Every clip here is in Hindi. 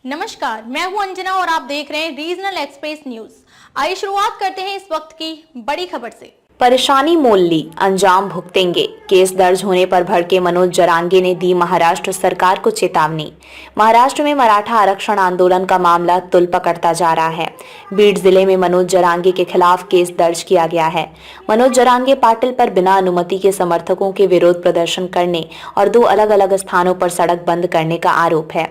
नमस्कार, मैं हूं अंजना और आप देख रहे हैं रीजनल एक्सप्रेस न्यूज। आइए शुरुआत करते हैं इस वक्त की बड़ी खबर से। परेशानी मोल ली, अंजाम भुगतेंगे। केस दर्ज होने पर भड़के मनोज जरांगे ने दी महाराष्ट्र सरकार को चेतावनी। महाराष्ट्र में मराठा आरक्षण आंदोलन का मामला तुल पकड़ता जा रहा है। बीड जिले में मनोज जरांगे के खिलाफ केस दर्ज किया गया है। मनोज जरांगे पाटिल पर बिना अनुमति के समर्थकों के विरोध प्रदर्शन करने और 2 अलग अलग स्थानों पर सड़क बंद करने का आरोप है।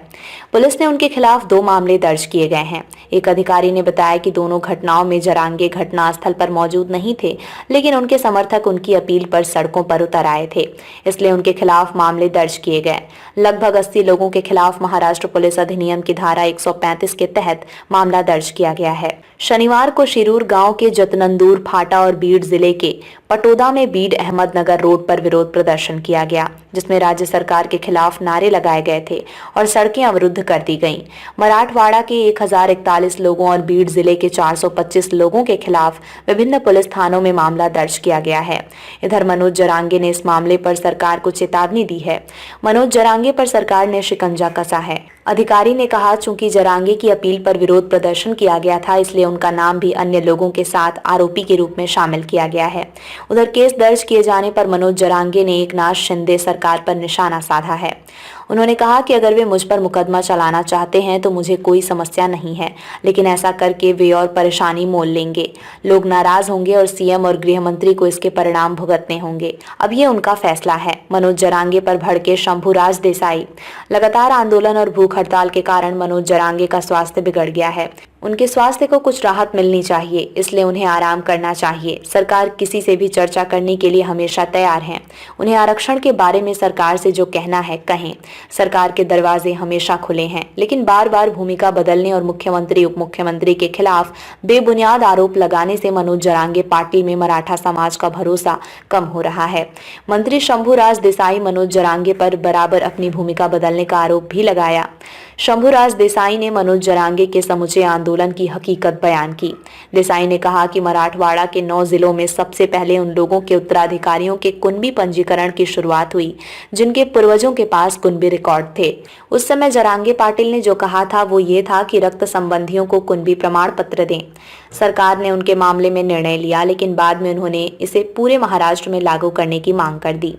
पुलिस ने उनके खिलाफ 2 मामले दर्ज किए गए हैं। एक अधिकारी ने बताया कि दोनों घटनाओं में जरांगे घटनास्थल पर मौजूद नहीं थे, लेकिन उनके समर्थक उनकी अपील पर सड़कों पर उतर आए थे, इसलिए उनके खिलाफ मामले दर्ज किए गए। लगभग 80 लोगों के खिलाफ महाराष्ट्र पुलिस अधिनियम की धारा 135 के तहत मामला दर्ज किया गया है। शनिवार को शिरूर गांव के जतनंदूर फाटा और बीड जिले के पटोदा में बीड अहमदनगर रोड पर विरोध प्रदर्शन किया गया, जिसमें राज्य सरकार के खिलाफ नारे लगाए गए थे और सड़कें अवरुद्ध कर दी गईं। मराठवाड़ा के 1041 लोगों और बीड जिले के 425 लोगों के खिलाफ विभिन्न पुलिस थानों में मामला दर्ज किया गया है। इधर मनोज जरांगे ने इस मामले पर सरकार को चेतावनी दी है। मनोज जरांगे पर सरकार ने शिकंजा कसा है। अधिकारी ने कहा, चूंकि जरांगे की अपील पर विरोध प्रदर्शन किया गया था, इसलिए उनका नाम भी अन्य लोगों के साथ आरोपी के रूप में शामिल किया गया है। उधर केस दर्ज किए जाने पर मनोज जरांगे ने एकनाथ शिंदे सरकार पर निशाना साधा है। उन्होंने कहा कि अगर वे मुझ पर मुकदमा चलाना चाहते हैं तो मुझे कोई समस्या नहीं है, लेकिन ऐसा करके वे और परेशानी मोल लेंगे। लोग नाराज होंगे और सीएम और गृह मंत्री को इसके परिणाम भुगतने होंगे। अब ये उनका फैसला है। मनोज जरांगे पर भड़के शंभुराज देसाई। लगातार आंदोलन और भूख हड़ताल के कारण मनोज जरांगे का स्वास्थ्य बिगड़ गया है। उनके स्वास्थ्य को कुछ राहत मिलनी चाहिए, इसलिए उन्हें आराम करना चाहिए। सरकार किसी से भी चर्चा करने के लिए हमेशा तैयार है। उन्हें आरक्षण के बारे में सरकार से जो कहना है कहें। सरकार के दरवाजे हमेशा खुले हैं, लेकिन बार बार भूमिका बदलने और मुख्यमंत्री उप मुख्यमंत्री के खिलाफ बेबुनियाद आरोप लगाने से मनोज जरांगे पार्टी में मराठा समाज का भरोसा कम हो रहा है। मंत्री शंभुराज देसाई मनोज जरांगे पर बराबर अपनी भूमिका बदलने का आरोप भी लगाया। शंभुराज देसाई ने मनोज जरांगे के समूचे आंदोलन की हकीकत बयान की। देसाई ने कहा कि मराठवाड़ा के 9 जिलों में सबसे पहले उन लोगों के उत्तराधिकारियों के कुनबी पंजीकरण की शुरुआत हुई जिनके पूर्वजों के पास कुनबी रिकॉर्ड थे। उस समय जरांगे पाटिल ने जो कहा था वो ये था कि रक्त संबंधियों को कुनबी प्रमाण पत्र दें। सरकार ने उनके मामले में निर्णय लिया, लेकिन बाद में उन्होंने इसे पूरे महाराष्ट्र में लागू करने की मांग कर दी।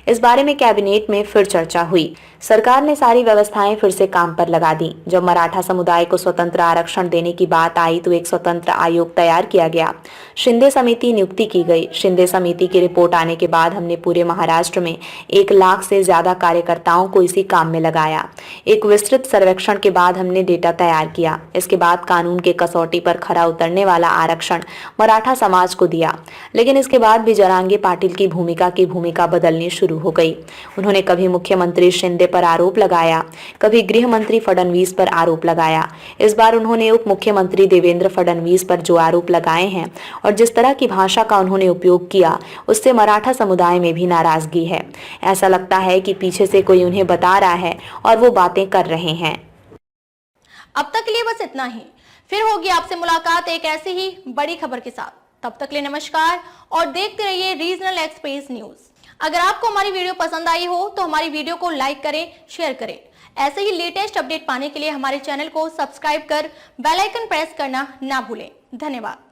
इस बारे में कैबिनेट में फिर चर्चा हुई। सरकार ने सारी व्यवस्थाएं फिर से काम पर लगा दी। जब मराठा समुदाय को स्वतंत्र आरक्षण देने की बात आई तो एक स्वतंत्र आयोग तैयार किया गया। शिंदे समिति नियुक्ति की गई। शिंदे समिति की रिपोर्ट आने के बाद हमने पूरे महाराष्ट्र में 1 लाख से ज्यादा कार्यकर्ताओं को इसी काम में लगाया। एक विस्तृत सर्वेक्षण के बाद हमने डेटा तैयार किया। इसके बाद कानून के कसौटी पर खरा उतरने वाला आरक्षण मराठा समाज को दिया। लेकिन इसके बाद भी जरांगे पाटिल की भूमिका बदलनी शुरू हो गई। उन्होंने कभी मुख्यमंत्री शिंदे पर आरोप लगाया, कभी गृह मंत्री फडणवीस पर आरोप लगाया। इस बार उन्होंने उप मुख्यमंत्री देवेंद्र फडणवीस पर जो आरोप लगाए हैं और जिस तरह की भाषा का उन्होंने उपयोग किया, उससे मराठा समुदाय में भी नाराजगी है। ऐसा लगता है कि पीछे से कोई उन्हें बता रहा है और वो बातें कर रहे हैं। अब तक के लिए बस इतना ही। फिर होगी आपसे मुलाकात एक ऐसी ही बड़ी खबर के साथ। तब तक के लिए नमस्कार और देखते रहिए रीजनल एक्सप्रेस न्यूज। अगर आपको हमारी वीडियो पसंद आई हो तो हमारी वीडियो को लाइक करें, शेयर करें। ऐसे ही लेटेस्ट अपडेट पाने के लिए हमारे चैनल को सब्सक्राइब कर बेल आइकन प्रेस करना ना भूलें। धन्यवाद।